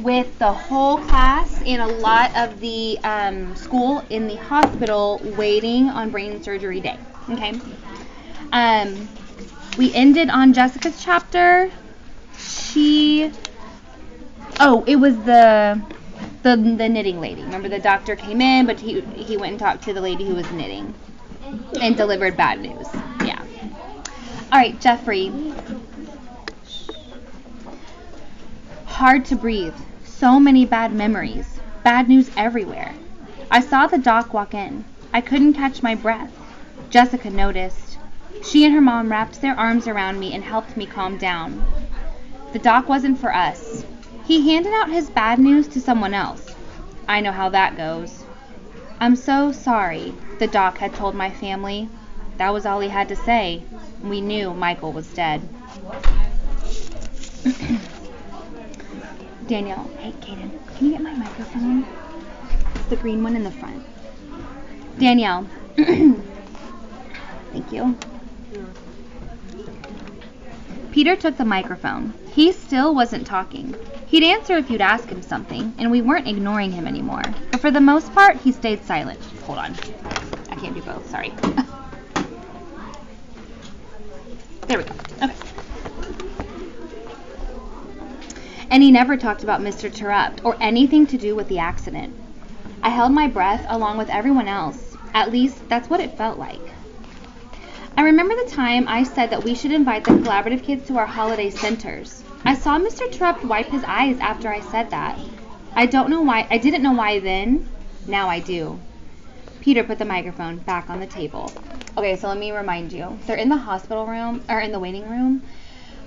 with the whole class and a lot of the school in the hospital waiting on brain surgery day. Okay. We ended on Jessica's chapter. It was the knitting lady. Remember, the doctor came in, but he went and talked to the lady who was knitting and delivered bad news. Yeah. All right, Jeffrey. Hard to breathe. So many bad memories. Bad news everywhere. I saw the doc walk in. I couldn't catch my breath. Jessica noticed. She and her mom wrapped their arms around me and helped me calm down. The doc wasn't for us. He handed out his bad news to someone else. I know how that goes. I'm so sorry, the doc had told my family. That was all he had to say. We knew Michael was dead. Danielle, hey, Kaden, can you get my microphone? It's the green one in the front. Danielle. Thank you. Peter took the microphone. He still wasn't talking. He'd answer if you'd ask him something, and we weren't ignoring him anymore. But for the most part, he stayed silent. Hold on. I can't do both, sorry. There we go. Okay. And he never talked about Mr. Terupt or anything to do with the accident. I held my breath along with everyone else. At least, that's what it felt like. I remember the time I said that we should invite the collaborative kids to our holiday centers. I saw Mr. Terupt wipe his eyes after I said that. I didn't know why then. Now I do. Peter put the microphone back on the table. Okay, so let me remind you. They're in the hospital room, or in the waiting room,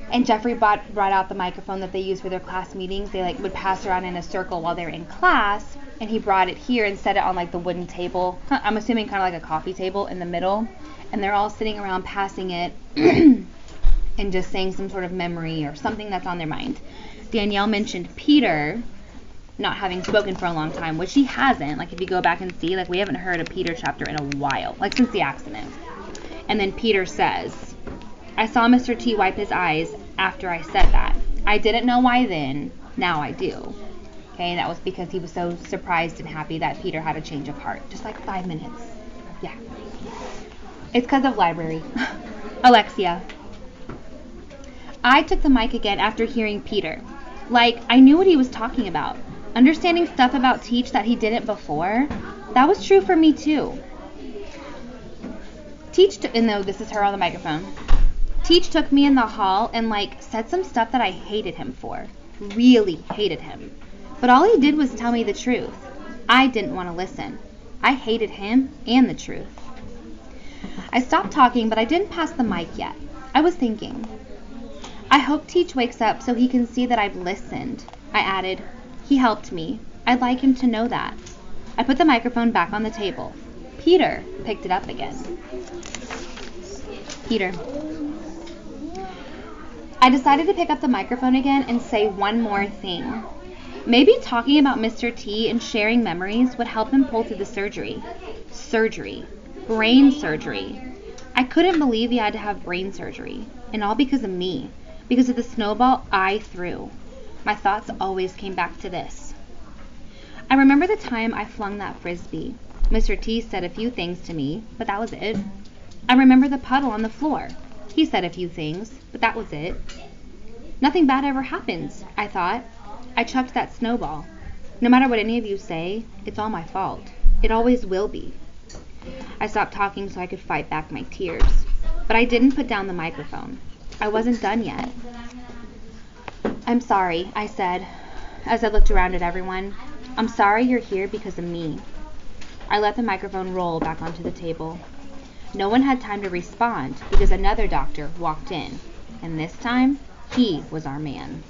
and Jeffrey brought out the microphone that they use for their class meetings. They would pass around in a circle while they were in class, and he brought it here and set it on the wooden table. I'm assuming kind of like a coffee table in the middle, and they're all sitting around passing it and just saying some sort of memory or something that's on their mind. Danielle mentioned Peter not having spoken for a long time, which he hasn't. If you go back and see, we haven't heard a Peter chapter in a while, since the accident. And then Peter says, I saw Mr. T wipe his eyes after I said that. I didn't know why then. Now I do. Okay, and that was because he was so surprised and happy that Peter had a change of heart. Just 5 minutes. Yeah. It's because of library. Alexia. I took the mic again after hearing Peter. I knew what he was talking about. Understanding stuff about Teach that he didn't before. That was true for me too. And no, this is her on the microphone. Teach took me in the hall and said some stuff that I hated him for. Really hated him. But all he did was tell me the truth. I didn't want to listen. I hated him and the truth. I stopped talking, but I didn't pass the mic yet. I was thinking. I hope Teach wakes up so he can see that I've listened. I added, he helped me. I'd like him to know that. I put the microphone back on the table. Peter picked it up again. Peter. I decided to pick up the microphone again and say one more thing. Maybe talking about Mr. T and sharing memories would help him pull through the surgery. Surgery. Brain surgery. I couldn't believe he had to have brain surgery. And all because of me. Because of the snowball I threw. My thoughts always came back to this. I remember the time I flung that frisbee. Mr. T said a few things to me, but that was it. I remember the puddle on the floor. He said a few things, but that was it. Nothing bad ever happens, I thought. I chucked that snowball. No matter what any of you say, it's all my fault. It always will be. I stopped talking so I could fight back my tears. But I didn't put down the microphone. I wasn't done yet. I'm sorry, I said, as I looked around at everyone. I'm sorry you're here because of me. I let the microphone roll back onto the table. No one had time to respond because another doctor walked in. And this time, he was our man.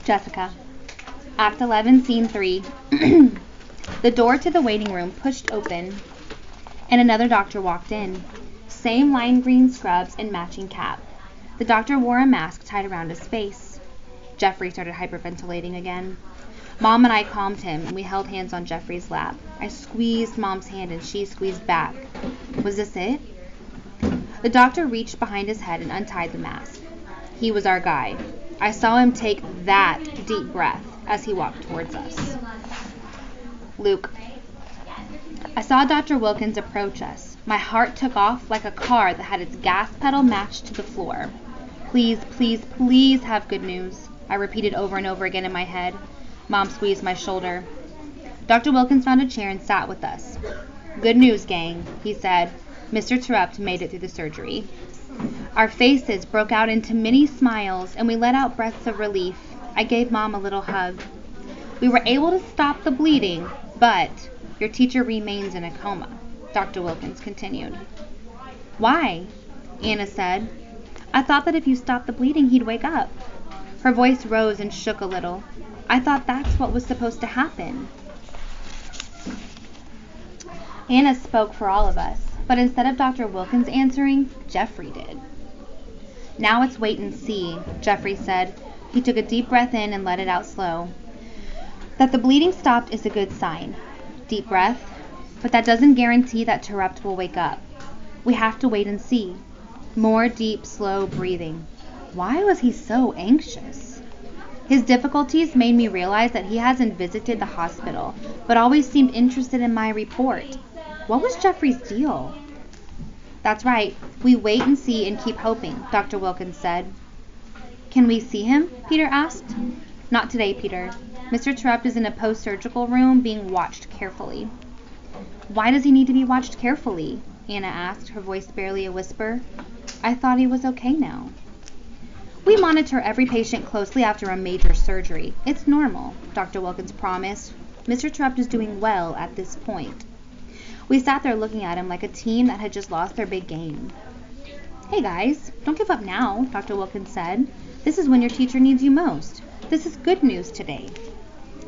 Jessica. Act 11, Scene 3. The door to the waiting room pushed open, and another doctor walked in. Same lime green scrubs and matching cap. The doctor wore a mask tied around his face. Jeffrey started hyperventilating again. Mom and I calmed him, and we held hands on Jeffrey's lap. I squeezed Mom's hand, and she squeezed back. Was this it? The doctor reached behind his head and untied the mask. He was our guy. I saw him take that deep breath as he walked towards us. Luke. I saw Dr. Wilkins approach us. My heart took off like a car that had its gas pedal matched to the floor. Please, please, please have good news, I repeated over and over again in my head. Mom squeezed my shoulder. Dr. Wilkins found a chair and sat with us. Good news, gang, he said. Mr. Terupt made it through the surgery. Our faces broke out into many smiles, and we let out breaths of relief. I gave Mom a little hug. We were able to stop the bleeding, but your teacher remains in a coma, Dr. Wilkins continued. Why? Anna said. I thought that if you stopped the bleeding, he'd wake up. Her voice rose and shook a little. I thought that's what was supposed to happen. Anna spoke for all of us, but instead of Dr. Wilkins answering, Jeffrey did. Now it's wait and see, Jeffrey said. He took a deep breath in and let it out slow. That the bleeding stopped is a good sign. Deep breath. But that doesn't guarantee that Terupt will wake up. We have to wait and see. More deep, slow breathing. Why was he so anxious? His difficulties made me realize that he hasn't visited the hospital, but always seemed interested in my report. What was Jeffrey's deal? That's right. We wait and see and keep hoping, Dr. Wilkins said. Can we see him? Peter asked. Not today, Peter. Mr. Terupt is in a post-surgical room being watched carefully. Why does he need to be watched carefully? Anna asked, her voice barely a whisper. I thought he was okay now. We monitor every patient closely after a major surgery. It's normal, Dr. Wilkins promised. Mr. Terupt is doing well at this point. We sat there looking at him like a team that had just lost their big game. Hey guys, don't give up now, Dr. Wilkins said. This is when your teacher needs you most. This is good news today.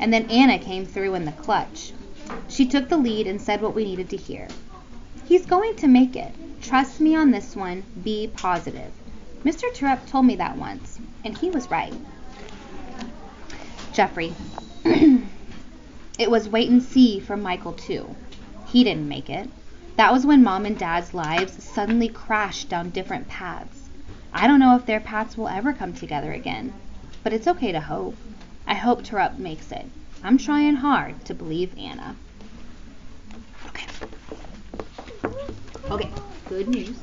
And then Anna came through in the clutch. She took the lead and said what we needed to hear. He's going to make it. Trust me on this one. Be positive. Mr. Terupt told me that once, and he was right. Jeffrey. It was wait and see for Michael, too. He didn't make it. That was when Mom and Dad's lives suddenly crashed down different paths. I don't know if their paths will ever come together again, but it's okay to hope. I hope Terupt makes it. I'm trying hard to believe Anna. Okay, good news.